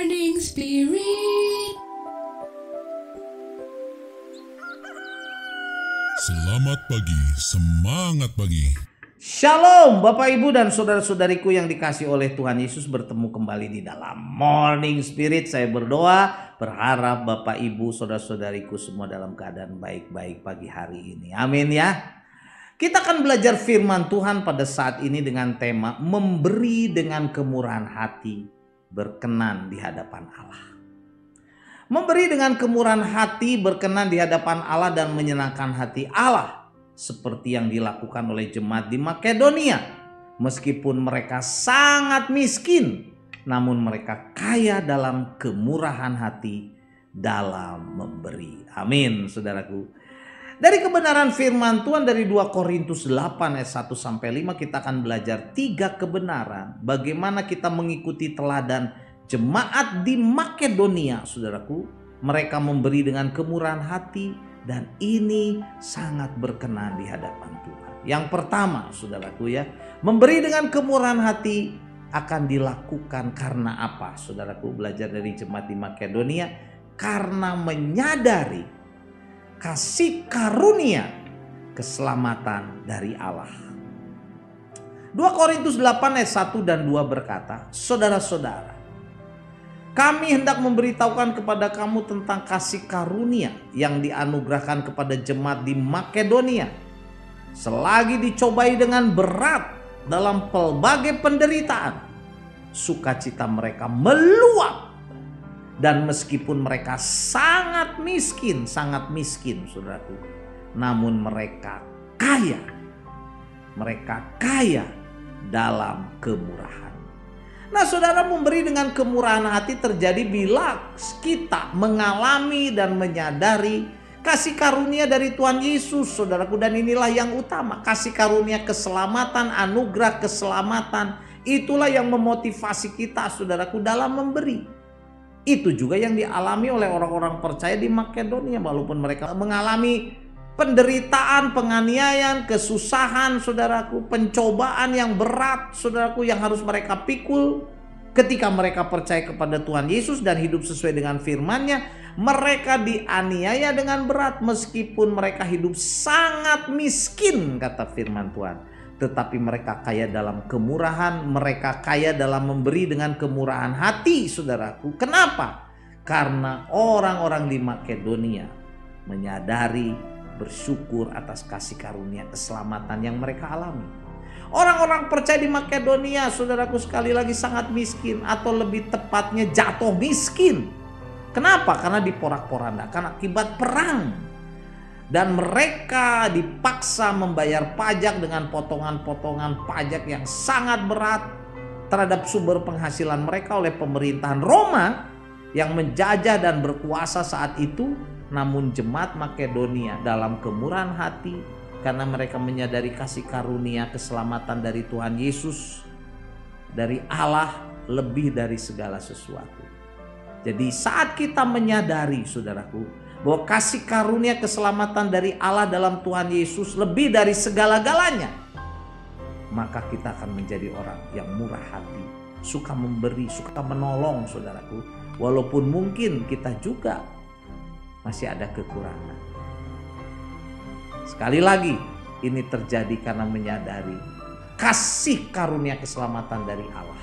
Morning Spirit. Selamat pagi, semangat pagi. Shalom Bapak Ibu dan saudara-saudariku yang dikasih oleh Tuhan Yesus, bertemu kembali di dalam Morning Spirit. Saya berdoa, berharap Bapak Ibu saudara-saudariku semua dalam keadaan baik-baik pagi hari ini. Amin ya. Kita akan belajar firman Tuhan pada saat ini dengan tema memberi dengan kemurahan hati, berkenan di hadapan Allah. Memberi dengan kemurahan hati, berkenan di hadapan Allah dan menyenangkan hati Allah, seperti yang dilakukan oleh jemaat di Makedonia. Meskipun mereka sangat miskin, namun mereka kaya dalam kemurahan hati dalam memberi. Amin, saudaraku. Dari kebenaran firman Tuhan dari 2 Korintus 8 ayat 1 sampai 5 kita akan belajar 3 kebenaran bagaimana kita mengikuti teladan jemaat di Makedonia, saudaraku. Mereka memberi dengan kemurahan hati dan ini sangat berkenan di hadapan Tuhan. Yang pertama, saudaraku ya, memberi dengan kemurahan hati akan dilakukan karena apa? Saudaraku, belajar dari jemaat di Makedonia karena menyadari kasih karunia keselamatan dari Allah. 2 Korintus 8 ayat 1 dan 2 berkata, saudara-saudara, kami hendak memberitahukan kepada kamu tentang kasih karunia yang dianugerahkan kepada jemaat di Makedonia. Selagi dicobai dengan berat dalam pelbagai penderitaan, sukacita mereka meluap. Dan meskipun mereka sangat miskin, saudaraku, namun mereka kaya. Mereka kaya dalam kemurahan. Nah, saudara, memberi dengan kemurahan hati terjadi bila kita mengalami dan menyadari kasih karunia dari Tuhan Yesus, saudaraku. Dan inilah yang utama, kasih karunia keselamatan, anugerah keselamatan. Itulah yang memotivasi kita, saudaraku, dalam memberi. Itu juga yang dialami oleh orang-orang percaya di Makedonia. Walaupun mereka mengalami penderitaan, penganiayaan, kesusahan, saudaraku, pencobaan yang berat, saudaraku, yang harus mereka pikul. Ketika mereka percaya kepada Tuhan Yesus dan hidup sesuai dengan firman-Nya, mereka dianiaya dengan berat meskipun mereka hidup sangat miskin, kata firman Tuhan. Tetapi mereka kaya dalam kemurahan, mereka kaya dalam memberi dengan kemurahan hati, saudaraku. Kenapa? Karena orang-orang di Makedonia menyadari, bersyukur atas kasih karunia keselamatan yang mereka alami. Orang-orang percaya di Makedonia, saudaraku, sekali lagi sangat miskin, atau lebih tepatnya jatuh miskin. Kenapa? Karena diporak-porandakan akibat perang. Dan mereka dipaksa membayar pajak dengan potongan-potongan pajak yang sangat berat terhadap sumber penghasilan mereka oleh pemerintahan Roma yang menjajah dan berkuasa saat itu. Namun jemaat Makedonia dalam kemurahan hati karena mereka menyadari kasih karunia keselamatan dari Tuhan Yesus, dari Allah lebih dari segala sesuatu. Jadi saat kita menyadari, saudaraku, bahwa kasih karunia keselamatan dari Allah dalam Tuhan Yesus lebih dari segala-galanya, maka kita akan menjadi orang yang murah hati, suka memberi, suka menolong, saudaraku. Walaupun mungkin kita juga masih ada kekurangan. Sekali lagi, ini terjadi karena menyadari kasih karunia keselamatan dari Allah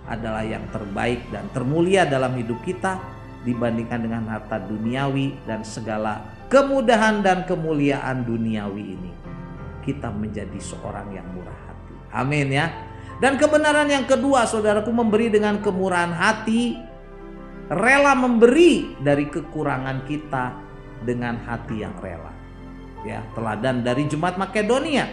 adalah yang terbaik dan termulia dalam hidup kita dibandingkan dengan harta duniawi dan segala kemudahan dan kemuliaan duniawi ini. Kita menjadi seorang yang murah hati. Amin ya. Dan kebenaran yang kedua, saudaraku, memberi dengan kemurahan hati, rela memberi dari kekurangan kita dengan hati yang rela. Ya, teladan dari jemaat Makedonia.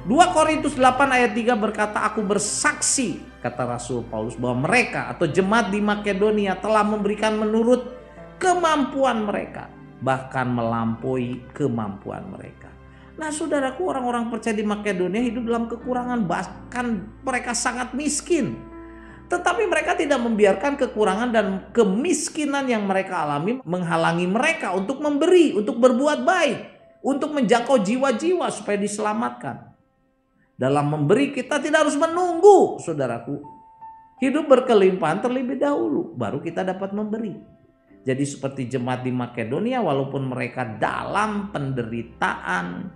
2 Korintus 8 ayat 3 berkata, aku bersaksi, kata Rasul Paulus, bahwa mereka atau jemaat di Makedonia telah memberikan menurut kemampuan mereka, bahkan melampaui kemampuan mereka. Nah, saudaraku, orang-orang percaya di Makedonia hidup dalam kekurangan, bahkan mereka sangat miskin. Tetapi mereka tidak membiarkan kekurangan dan kemiskinan yang mereka alami menghalangi mereka untuk memberi, untuk berbuat baik, untuk menjangkau jiwa-jiwa supaya diselamatkan. Dalam memberi kita tidak harus menunggu, saudaraku. Hidup berkelimpahan terlebih dahulu, baru kita dapat memberi. Jadi seperti jemaat di Makedonia, walaupun mereka dalam penderitaan,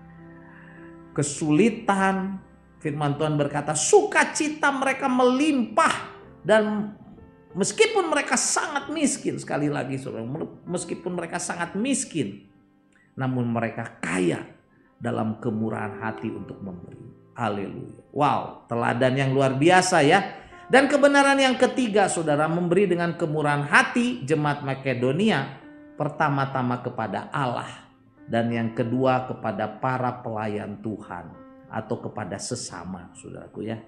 kesulitan, firman Tuhan berkata sukacita mereka melimpah. Dan meskipun mereka sangat miskin, sekali lagi saudara, meskipun mereka sangat miskin, namun mereka kaya dalam kemurahan hati untuk memberi. Haleluya. Wow, teladan yang luar biasa ya. Dan kebenaran yang ketiga saudara, memberi dengan kemurahan hati jemaat Makedonia pertama-tama kepada Allah. Dan yang kedua kepada para pelayan Tuhan atau kepada sesama saudaraku ya.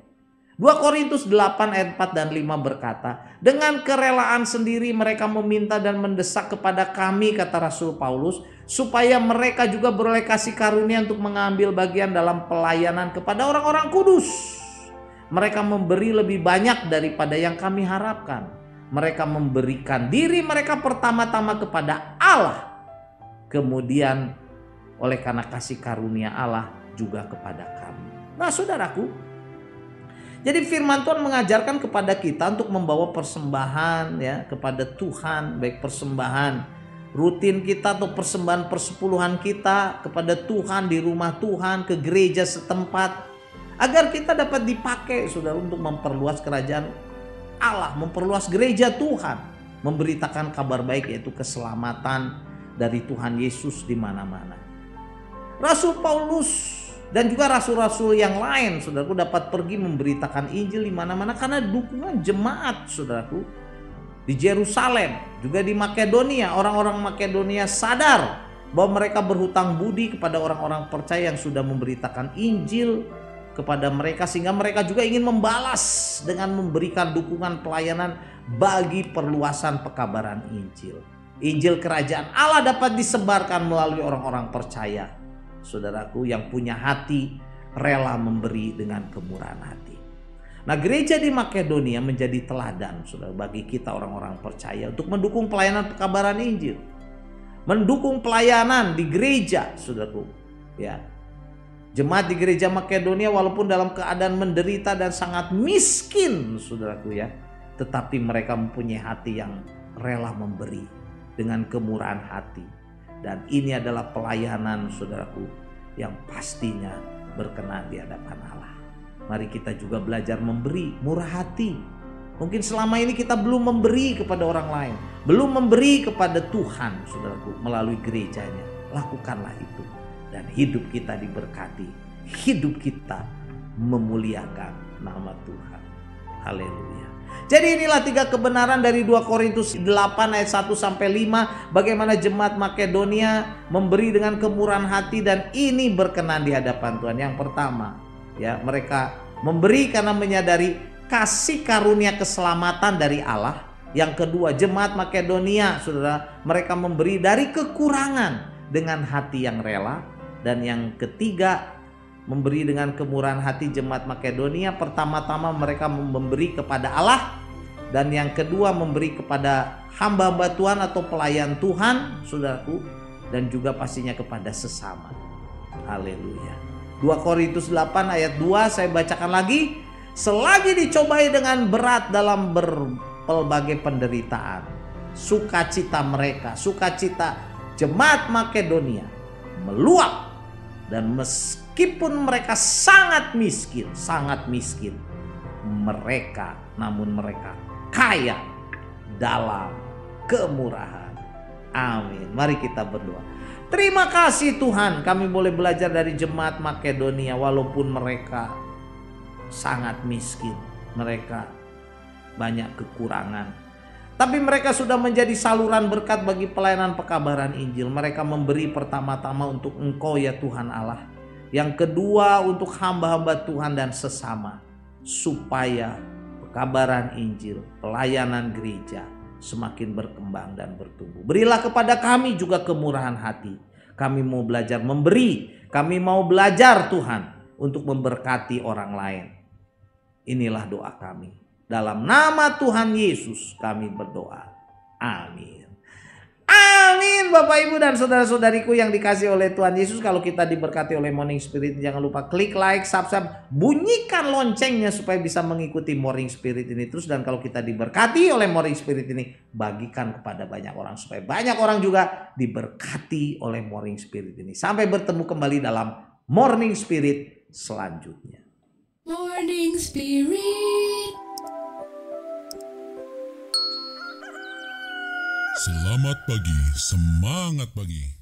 2 Korintus 8 ayat 4 dan 5 berkata, dengan kerelaan sendiri mereka meminta dan mendesak kepada kami, kata Rasul Paulus, supaya mereka juga beroleh kasih karunia untuk mengambil bagian dalam pelayanan kepada orang-orang kudus. Mereka memberi lebih banyak daripada yang kami harapkan. Mereka memberikan diri mereka pertama-tama kepada Allah. Kemudian oleh karena kasih karunia Allah juga kepada kami. Nah saudaraku, jadi firman Tuhan mengajarkan kepada kita untuk membawa persembahan ya kepada Tuhan, baik persembahan rutin kita atau persembahan persepuluhan kita kepada Tuhan di rumah Tuhan, ke gereja setempat, agar kita dapat dipakai saudara untuk memperluas kerajaan Allah, memperluas gereja Tuhan, memberitakan kabar baik yaitu keselamatan dari Tuhan Yesus di mana-mana. Rasul Paulus dan juga rasul-rasul yang lain saudaraku dapat pergi memberitakan Injil di mana-mana karena dukungan jemaat saudaraku di Yerusalem, juga di Makedonia. Orang-orang Makedonia sadar bahwa mereka berhutang budi kepada orang-orang percaya yang sudah memberitakan Injil kepada mereka, sehingga mereka juga ingin membalas dengan memberikan dukungan pelayanan bagi perluasan pekabaran Injil. Injil kerajaan Allah dapat disebarkan melalui orang-orang percaya saudaraku yang punya hati rela memberi dengan kemurahan hati. Nah, gereja di Makedonia menjadi teladan saudara bagi kita orang-orang percaya untuk mendukung pelayanan pekabaran Injil, mendukung pelayanan di gereja saudaraku ya. Jemaat di gereja Makedonia walaupun dalam keadaan menderita dan sangat miskin saudaraku ya, tetapi mereka mempunyai hati yang rela memberi dengan kemurahan hati. Dan ini adalah pelayanan saudaraku yang pastinya berkenan di hadapan Allah. Mari kita juga belajar memberi murah hati. Mungkin selama ini kita belum memberi kepada orang lain, belum memberi kepada Tuhan saudaraku melalui gerejanya. Lakukanlah itu. Dan hidup kita diberkati, hidup kita memuliakan nama Tuhan. Haleluya. Jadi inilah 3 kebenaran dari 2 Korintus 8 ayat 1 sampai 5. Bagaimana jemaat Makedonia memberi dengan kemurahan hati dan ini berkenan di hadapan Tuhan. Yang pertama, ya, mereka memberi karena menyadari kasih karunia keselamatan dari Allah. Yang kedua, jemaat Makedonia, saudara, mereka memberi dari kekurangan dengan hati yang rela. Dan yang ketiga, memberi dengan kemurahan hati jemaat Makedonia. Pertama-tama mereka memberi kepada Allah. Dan yang kedua memberi kepada hamba-hamba Tuhan atau pelayan Tuhan saudaraku. Dan juga pastinya kepada sesama. Haleluya. 2 Korintus 8 ayat 2 saya bacakan lagi. Selagi dicobai dengan berat dalam berbagai penderitaan, sukacita mereka, sukacita jemaat Makedonia meluap. Dan meskipun mereka sangat miskin, mereka kaya dalam kemurahan. Amin. Mari kita berdoa. Terima kasih Tuhan, kami boleh belajar dari jemaat Makedonia walaupun mereka sangat miskin, mereka banyak kekurangan. Tapi mereka sudah menjadi saluran berkat bagi pelayanan pekabaran Injil. Mereka memberi pertama-tama untuk Engkau ya Tuhan Allah. Yang kedua untuk hamba-hamba Tuhan dan sesama. Supaya pekabaran Injil, pelayanan gereja semakin berkembang dan bertumbuh. Berilah kepada kami juga kemurahan hati. Kami mau belajar memberi. Kami mau belajar Tuhan untuk memberkati orang lain. Inilah doa kami. Dalam nama Tuhan Yesus kami berdoa. Amin. Amin. Amin. Bapak Ibu dan saudara-saudariku yang dikasih oleh Tuhan Yesus, kalau kita diberkati oleh Morning Spirit, jangan lupa klik like, subscribe, bunyikan loncengnya supaya bisa mengikuti Morning Spirit ini terus. Dan kalau kita diberkati oleh Morning Spirit ini, bagikan kepada banyak orang supaya banyak orang juga diberkati oleh Morning Spirit ini. Sampai bertemu kembali dalam Morning Spirit selanjutnya. Morning Spirit. Selamat pagi, semangat pagi.